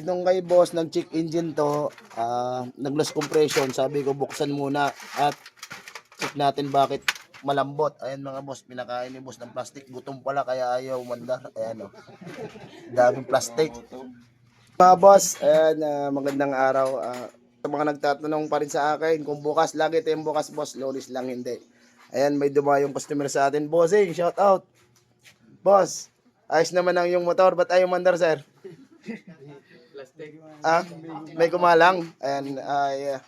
Nung kay boss, nag-check engine to, nag-loss compression. Sabi ko buksan muna at check natin bakit malambot. Ayan mga boss, pinakain ni boss ng plastic. Gutom pala kaya ayaw umandar. Ayan o, daming plastic. Mga boss, ayan, magandang araw. Sa mga nagtatanong pa rin sa akin kung bukas, lagi tayong bukas boss, Lolis lang hindi. Ayan, may dumayong customer sa atin. Bossing, shout out. Boss, ayos naman ang yung motor, ba't ayaw umandar sir? May kumalang. Ayan, yeah.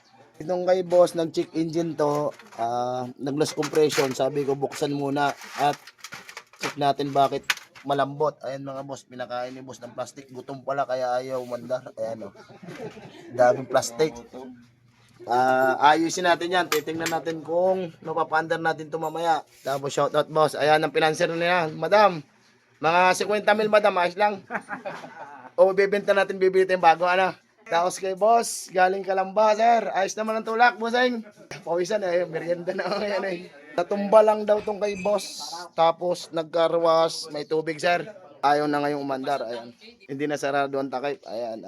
Nung kay boss, nag-check engine to, nag-loss compression. Sabi ko buksan muna at check natin bakit malambot. Ayan mga boss, pinakain ni boss ng plastic. Gutom pala kaya ayaw umandar. Ayan o, daming plastic. Ayusin natin yan. Titingnan natin kung napapandar natin ito mamaya. Tapos shoutout boss. Ayan ang pinanser na yan. Madam, mga 50 mil madam, ayos lang. O bibenta natin, bibili tayong bago ano. Tapos kay boss, galing Kalamba sir. Ayos naman ang tulak bossing. Pawisan eh, merienda na yan eh. Natumba lang daw tong kay boss. Tapos nagkarwas, may tubig sir. Ayaw na ngayong umandar. Ayan. Hindi na sarado ang takip. Ayan.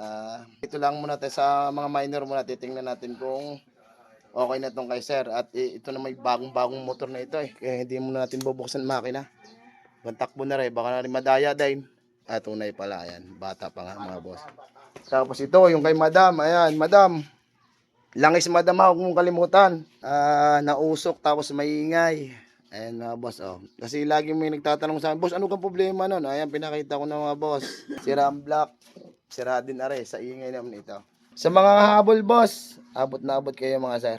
Ito lang muna tayo sa mga minor muna. Titingnan natin kung okay na tong kay sir. At ito na may bagong motor na ito eh. Kaya hindi muna natin bubuksan makina. Bantakbo na rin. Baka na rin madaya din. Tunay pala. Ayan. Bata pa nga mga boss. Tapos ito yung kay madam. Ayan. Madam. Langis madam ako kung kalimutan. Nausok tapos maingay. Ayan mga boss, oh. Kasi lagi may nagtatanong sa akin, boss, ano kang problema nun? Ayan, pinakita ko na mga boss. Sira ang block, sira din are, sa ingay naman ito. Sa mga habol boss, abot na abot kayo mga sir.